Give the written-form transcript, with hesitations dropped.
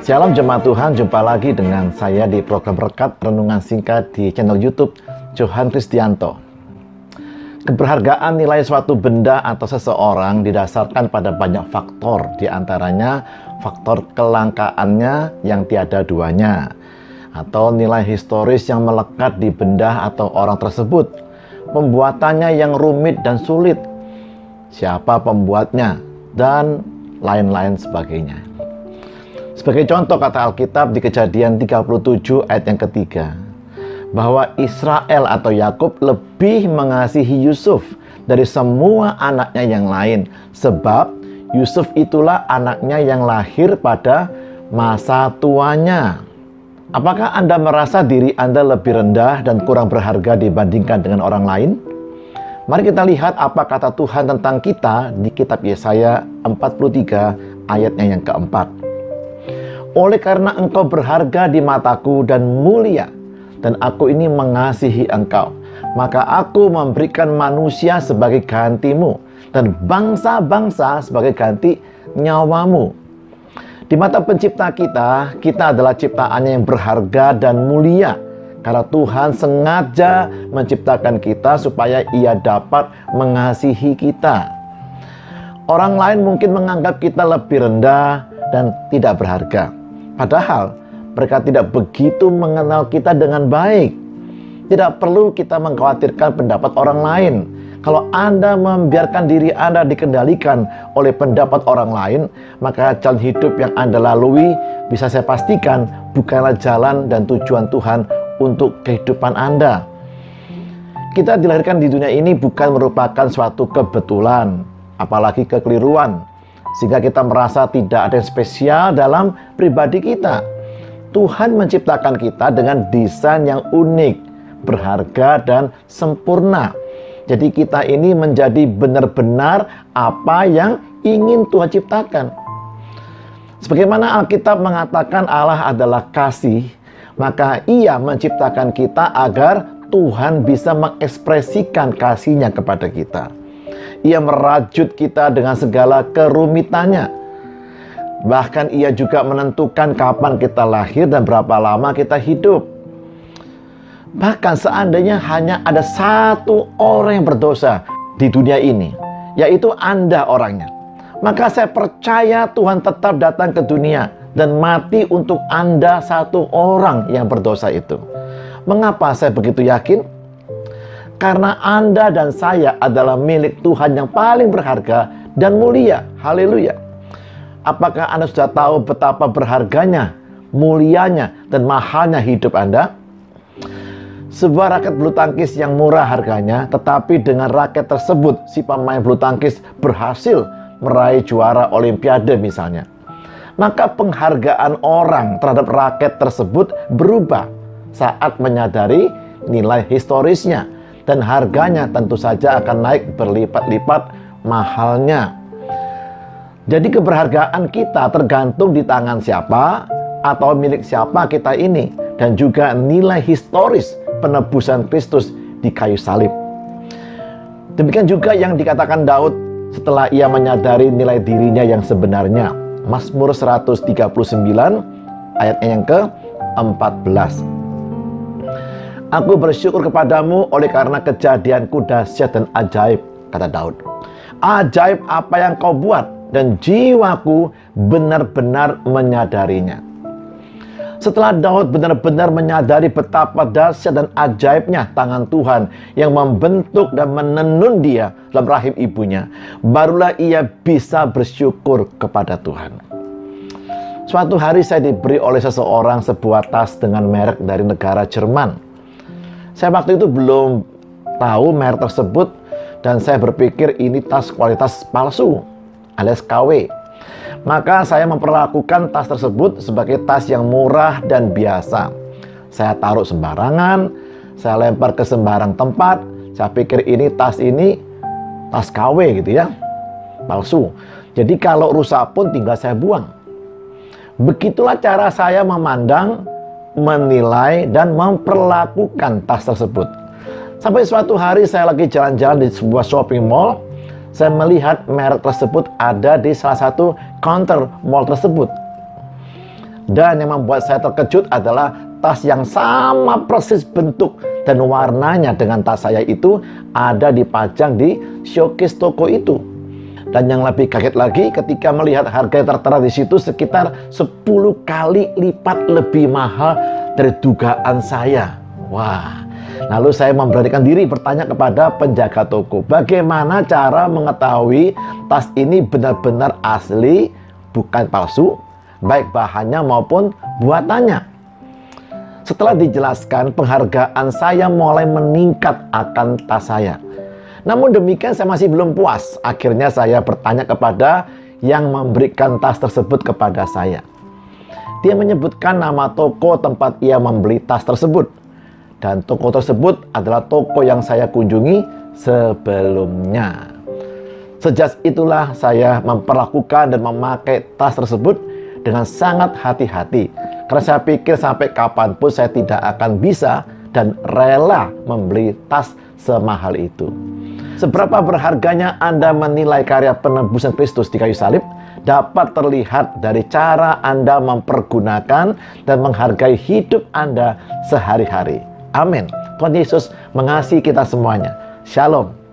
Shalom jemaat Tuhan, jumpa lagi dengan saya di program Rekat Renungan Singkat di channel YouTube Johan Kristianto. Keberhargaan nilai suatu benda atau seseorang didasarkan pada banyak faktor, di antaranya faktor kelangkaannya yang tiada duanya, atau nilai historis yang melekat di benda atau orang tersebut, pembuatannya yang rumit dan sulit, siapa pembuatnya, dan lain-lain sebagainya. Sebagai contoh kata Alkitab di Kejadian 37 ayat yang ketiga, bahwa Israel atau Yakub lebih mengasihi Yusuf dari semua anaknya yang lain, sebab Yusuf itulah anaknya yang lahir pada masa tuanya. Apakah Anda merasa diri Anda lebih rendah dan kurang berharga dibandingkan dengan orang lain? Mari kita lihat apa kata Tuhan tentang kita di kitab Yesaya 43 ayatnya yang keempat. Oleh karena engkau berharga di mataku dan mulia, dan aku ini mengasihi engkau, maka aku memberikan manusia sebagai gantimu, dan bangsa-bangsa sebagai ganti nyawamu. Di mata pencipta kita, kita adalah ciptaannya yang berharga dan mulia, karena Tuhan sengaja menciptakan kita supaya Ia dapat mengasihi kita. Orang lain mungkin menganggap kita lebih rendah dan tidak berharga. Padahal mereka tidak begitu mengenal kita dengan baik. Tidak perlu kita mengkhawatirkan pendapat orang lain. Kalau Anda membiarkan diri Anda dikendalikan oleh pendapat orang lain, maka jalan hidup yang Anda lalui bisa saya pastikan bukanlah jalan dan tujuan Tuhan untuk kehidupan Anda. Kita dilahirkan di dunia ini bukan merupakan suatu kebetulan, apalagi kekeliruan, sehingga kita merasa tidak ada yang spesial dalam pribadi kita. Tuhan menciptakan kita dengan desain yang unik, berharga dan sempurna. Jadi kita ini menjadi benar-benar apa yang ingin Tuhan ciptakan. Sebagaimana Alkitab mengatakan Allah adalah kasih, maka Ia menciptakan kita agar Tuhan bisa mengekspresikan kasih-Nya kepada kita. Ia merajut kita dengan segala kerumitannya. Bahkan Ia juga menentukan kapan kita lahir dan berapa lama kita hidup. Bahkan seandainya hanya ada satu orang yang berdosa di dunia ini, yaitu Anda orangnya, maka saya percaya Tuhan tetap datang ke dunia dan mati untuk Anda satu orang yang berdosa itu. Mengapa saya begitu yakin? Karena Anda dan saya adalah milik Tuhan yang paling berharga dan mulia. Haleluya. Apakah Anda sudah tahu betapa berharganya, mulianya, dan mahalnya hidup Anda? Sebuah raket bulu tangkis yang murah harganya, tetapi dengan raket tersebut si pemain bulu tangkis berhasil meraih juara olimpiade misalnya. Maka penghargaan orang terhadap raket tersebut berubah saat menyadari nilai historisnya. Dan harganya tentu saja akan naik berlipat-lipat mahalnya. Jadi keberhargaan kita tergantung di tangan siapa atau milik siapa kita ini. Dan juga nilai historis penebusan Kristus di kayu salib. Demikian juga yang dikatakan Daud setelah ia menyadari nilai dirinya yang sebenarnya. Mazmur 139 ayatnya yang ke-14. Aku bersyukur kepadamu oleh karena kejadianku dahsyat dan ajaib, kata Daud. Ajaib apa yang kau buat, dan jiwaku benar-benar menyadarinya. Setelah Daud benar-benar menyadari betapa dahsyat dan ajaibnya tangan Tuhan yang membentuk dan menenun dia dalam rahim ibunya, barulah ia bisa bersyukur kepada Tuhan. Suatu hari saya diberi oleh seseorang sebuah tas dengan merek dari negara Jerman. Saya waktu itu belum tahu merek tersebut dan saya berpikir ini tas kualitas palsu alias KW. Maka saya memperlakukan tas tersebut sebagai tas yang murah dan biasa. Saya taruh sembarangan, saya lempar ke sembarang tempat. Saya pikir ini tas KW gitu ya, palsu. Jadi kalau rusak pun tinggal saya buang. Begitulah cara saya memandang, menilai, dan memperlakukan tas tersebut. Sampai suatu hari saya lagi jalan-jalan di sebuah shopping mall. Saya melihat merek tersebut ada di salah satu counter mall tersebut. Dan yang membuat saya terkejut adalah tas yang sama persis bentuk dan warnanya dengan tas saya itu ada dipajang di showcase toko itu. Dan yang lebih kaget lagi ketika melihat harga yang tertera di situ sekitar 10 kali lipat lebih mahal dari dugaan saya. Wah, lalu saya memberanikan diri bertanya kepada penjaga toko, bagaimana cara mengetahui tas ini benar-benar asli, bukan palsu, baik bahannya maupun buatannya. Setelah dijelaskan, penghargaan saya mulai meningkat akan tas saya. Namun demikian saya masih belum puas. Akhirnya saya bertanya kepada yang memberikan tas tersebut kepada saya. Dia menyebutkan nama toko tempat ia membeli tas tersebut. Dan toko tersebut adalah toko yang saya kunjungi sebelumnya. Sejak itulah saya memperlakukan dan memakai tas tersebut dengan sangat hati-hati. Karena saya pikir sampai kapanpun saya tidak akan bisa dan rela membeli tas semahal itu. Seberapa berharganya Anda menilai karya penebusan Kristus di kayu salib dapat terlihat dari cara Anda mempergunakan dan menghargai hidup Anda sehari-hari. Amin. Tuhan Yesus mengasihi kita semuanya. Shalom.